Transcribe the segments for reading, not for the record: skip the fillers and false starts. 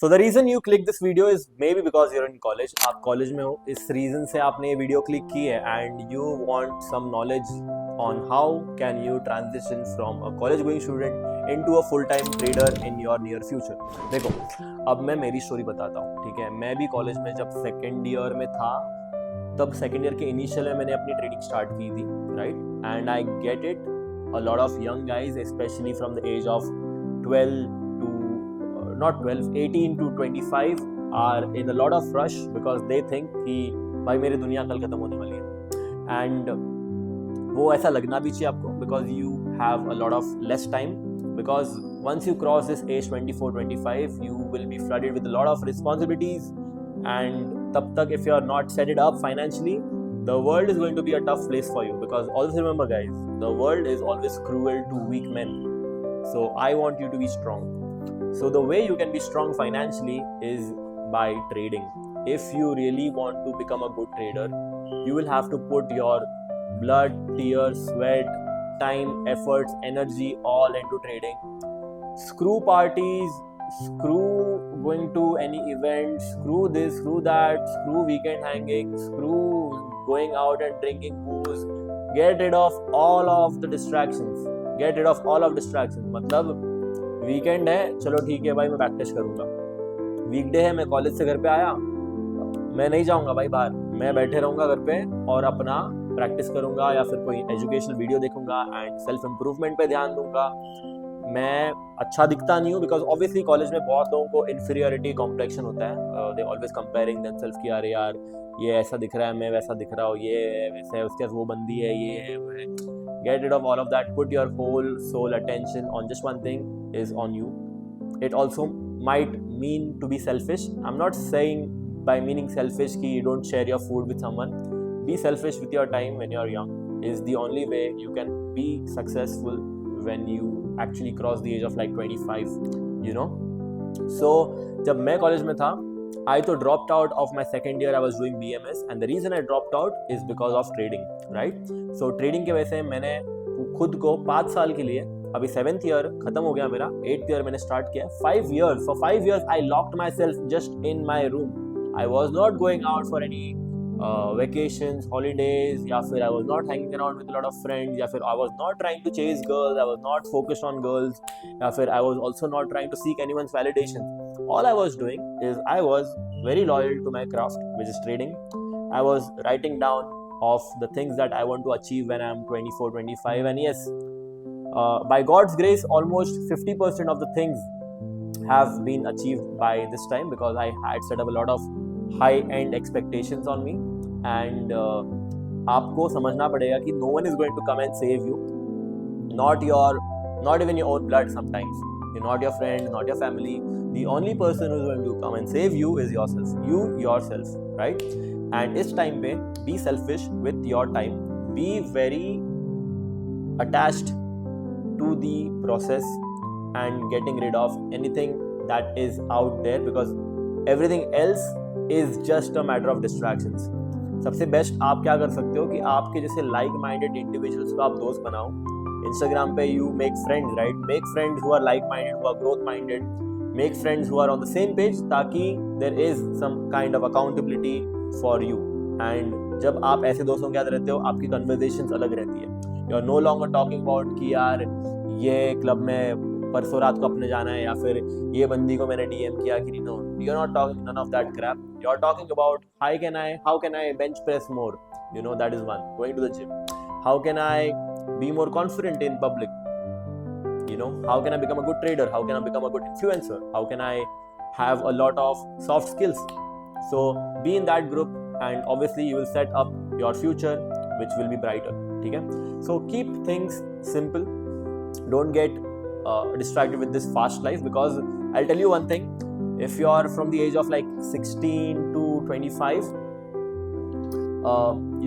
So the reason you click this video is maybe because you're in college. आप college में हो, इस reason से आपने ये video click की है and you want some knowledge on how can you transition from a college going student into a full time trader in your near future. देखो, अब मैं मेरी story बताता हूँ, ठीक है? मैं भी college में जब second year में था, तब second year के initial में मैंने अपनी trading start की थी, right? And I get it, a lot of young guys, especially from the age of 12 not 12, 18 to 25 are in a lot of rush because they think कि भाई मेरी दुनिया कल खत्म होने वाली है and वो ऐसा लगना भी चाहिए आपको because you have a lot of less time because once you cross this age 24-25 you will be flooded with a lot of responsibilities and तब तक if you are not set it up financially the world is going to be a tough place for you because always remember guys, the world is always cruel to weak men, so I want you to be strong. So the way you can be strong financially is by trading. If you really want to become a good trader, you will have to put your blood, tears, sweat, time, efforts, energy all into trading. Screw parties, screw going to any event, screw this, screw that, screw weekend hanging, screw going out and drinking booze. Get rid of all of the distractions. Get rid of all of distractions. मतलब weekend है, चलो ठीक है भाई मैं practice करूंगा. वीकडे है, मैं कॉलेज से घर पे आया, मैं नहीं जाऊंगा भाई बाहर, मैं बैठे रहूंगा घर पे और अपना प्रैक्टिस करूंगा या फिर कोई एजुकेशनल वीडियो देखूंगा एंड सेल्फ इम्प्रूवमेंट पे ध्यान दूंगा. मैं अच्छा दिखता नहीं हूँ बिकॉज ऑब्वियसली कॉलेज में बहुत लोगों को इन्फीरियरिटी कॉम्प्लेक्शन होता है. दे ऑलवेज कंपेयरिंग देमसेल्फ कि अरे यार ये ऐसा दिख रहा है, मैं वैसा दिख रहा हूँ, ये वैसा है, उसके पास वो बंदी है, ये है, वो है. Get rid of all of that. Put your whole soul attention on just one thing, is on you. It also might mean to be selfish. I'm not saying by meaning selfish कि you don't share your food with someone. Be selfish with your time when you're young is the only way you can be successful when you actually cross the age of like 25, you know. So जब मैं college में था, I तो dropped out of my second year. I was doing BMS and the reason I dropped out is because of trading, right? So trading की वजह से मैंने खुद को 5 साल के लिए, अभी 7th year खत्म हो गया मेरा, 8th year मैंने start किया. 5 years, for 5 years I locked myself just in my room. I was not going out for any vacations, holidays, या फिर I was not hanging around with a lot of friends, या फिर I was not trying to chase girls, I was not focused on girls, या फिर I was also not trying to seek anyone's validation. All I was doing is I was very loyal to my craft, which is trading. I was writing down of the things that I want to achieve when I'm 24, 25, and yes, by God's grace, almost 50% of the things have been achieved by this time because I had set up a lot of high-end expectations on me. And आपको समझना पड़ेगा कि no one is going to come and save you, not even your own blood sometimes, not your friend, not your family. The only person who is going to come and save you is yourself, right? And इस time पे be selfish with your time, be very attached to the process and getting rid of anything that is out there because everything else is just a matter of distractions. सबसे best आप क्या कर सकते हो कि आपके जैसे लाइक माइंडेड इंडिविजुअल्स को आप दोस्त बनाओ. इंस्टाग्राम पे you make friends, right? Make friends who are like minded, who are growth minded. Make friends who are on the same page ताकि there is some kind of accountability for you. And जब आप ऐसे दोस्तों के साथ रहते हो आपकी कन्वर्सेशंस अलग रहती है. You are no longer talking about कि यार ये क्लब में परसों रात को अपने जाना है या फिर ये बंदी को मैंने डीएम किया कि no, you are not talking none of that crap. You are talking about how can I bench press more, you know, that is one. Going to the gym. How can I be more confident in public, you know, how can I become a good trader, how can I become a good influencer, how can I have a lot of soft skills. So be in that group and obviously you will set up your future which will be brighter. Okay, so keep things simple, don't get distracted with this fast life because I'll tell you one thing, if you are from the age of like 16 to 25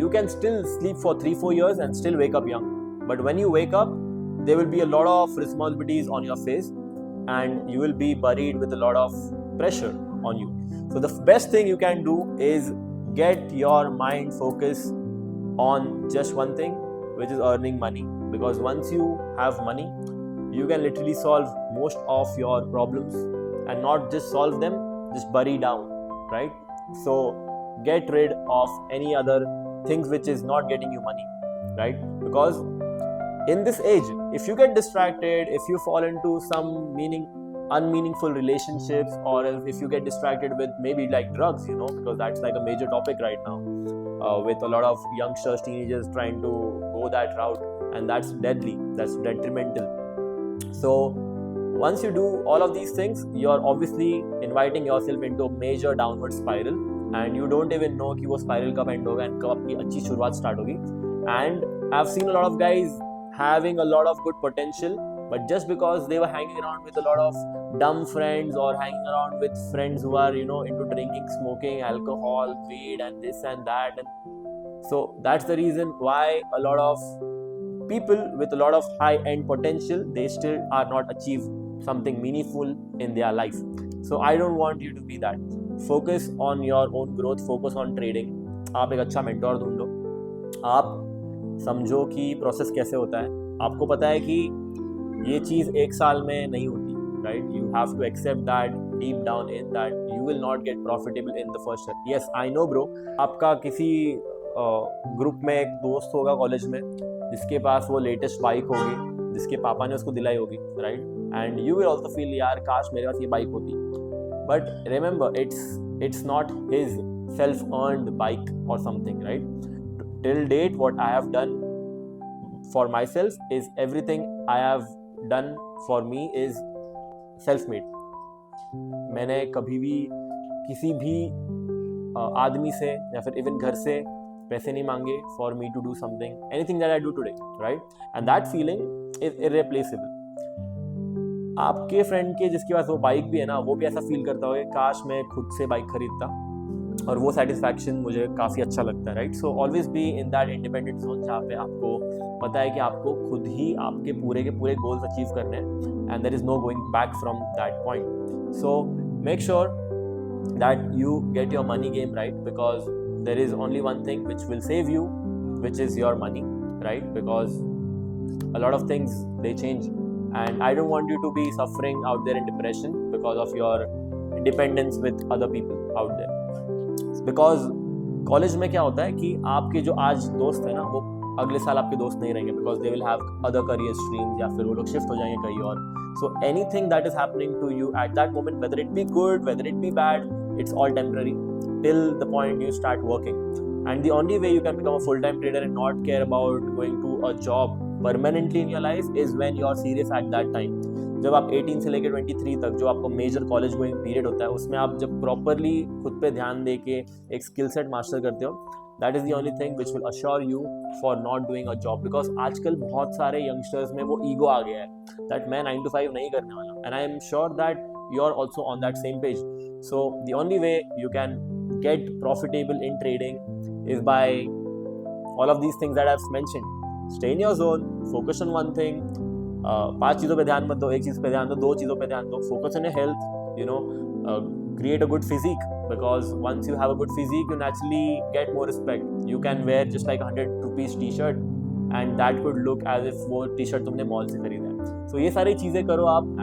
you can still sleep for 3-4 years and still wake up young. But when you wake up, there will be a lot of responsibilities on your face and you will be buried with a lot of pressure on you. So the best thing you can do is get your mind focused on just one thing, which is earning money. Because once you have money, you can literally solve most of your problems and not just solve them, just bury down, right? So get rid of any other things which is not getting you money, right? Because in this age, if you get distracted, if you fall into some unmeaningful relationships, or if you get distracted with maybe like drugs, because that's like a major topic right now, with a lot of youngsters, teenagers trying to go that route, and that's deadly, that's detrimental. So once you do all of these things, you're obviously inviting yourself into a major downward spiral, and you don't even know कि वो spiral कब end होगा and कब आपकी अच्छी शुरुआत start होगी. And I've seen a lot of guys having a lot of good potential, but just because they were hanging around with a lot of dumb friends, or hanging around with friends who are into drinking, smoking, alcohol, weed, and this and that, and so that's the reason why a lot of people with a lot of high-end potential, they still are not achieve something meaningful in their life. So I don't want you to be that. Focus on your own growth, focus on trading. आप एक अच्छा mentor ढूंढो, आप समझो कि process कैसे होता है. आपको पता है कि ये चीज़ एक साल में नहीं होती, right? You have to accept that deep down in that you will not get profitable in the first year. Yes, I know bro, आपका किसी ग्रुप में एक दोस्त होगा कॉलेज में जिसके पास वो लेटेस्ट बाइक होगी, जिसके पापा ने उसको दिलाई होगी, right? And you will also feel यार काश मेरे पास ये बाइक होती. But remember, it's not his self earned bike or something, right? Till date what I have done for myself is everything I have done for me is self made. मैंने कभी भी किसी भी आदमी से या फिर इवन घर से पैसे नहीं मांगे for me to do something, anything that I do today, right? And that feeling is irreplaceable. आपके फ्रेंड के जिसके पास वो बाइक भी है ना, वो भी ऐसा फील करता होगा काश मैं खुद से बाइक खरीदता, और वो सेटिस्फैक्शन मुझे काफ़ी अच्छा लगता है, right? So always be in that independent zone जहाँ पे आपको पता है कि आपको खुद ही आपके पूरे के पूरे गोल्स अचीव करने हैं, and there is no going back from that point. So make sure that you get your money game right, because there is only one thing which will save you, which is your money, right? Because a lot of things, they change, and I don't want you to be suffering out there in depression because of your dependence with other people out there. Because college में क्या होता है कि आपके जो आज दोस्त है ना, वो अगले साल आपके दोस्त नहीं रहेंगे, because they will have other career streams, या फिर वो लोग शिफ्ट हो जाएंगे कहीं और. So anything that is happening to you at that moment, whether it be good, whether it be bad, it's all temporary till the point you start working. And the only way you can become a full-time trader and not care about going to a job permanently in your life is when you are serious at that time. जब आप 18 से लेकर 23 तक जो आपको major college going period होता है, उसमें आप जब प्रॉपरली खुद पे ध्यान दे के एक स्किल सेट मास्टर करते हो, that is the only thing which will assure you for not doing a job. Because आजकल बहुत सारे यंगस्टर्स में वो ईगो आ गया है दैट मैं 9 to 5 नहीं करने वाला, and I am sure that you are also on that same page. So the only way you can get profitable in trading is by all of these things that I've mentioned. Stay in your zone, focus on one thing. 5 चीज़ों पे ध्यान मत दो, एक चीज़ पे ध्यान दो, 2 चीज़ों पे ध्यान दो. Focus on your health, create a good physique, because once you have a good physique, you naturally get more respect. You can wear just like 100 rupees t-shirt and that could look as if वो t-shirt तुमने mall से खरीदा है. So ये सारी चीज़ें करो आप.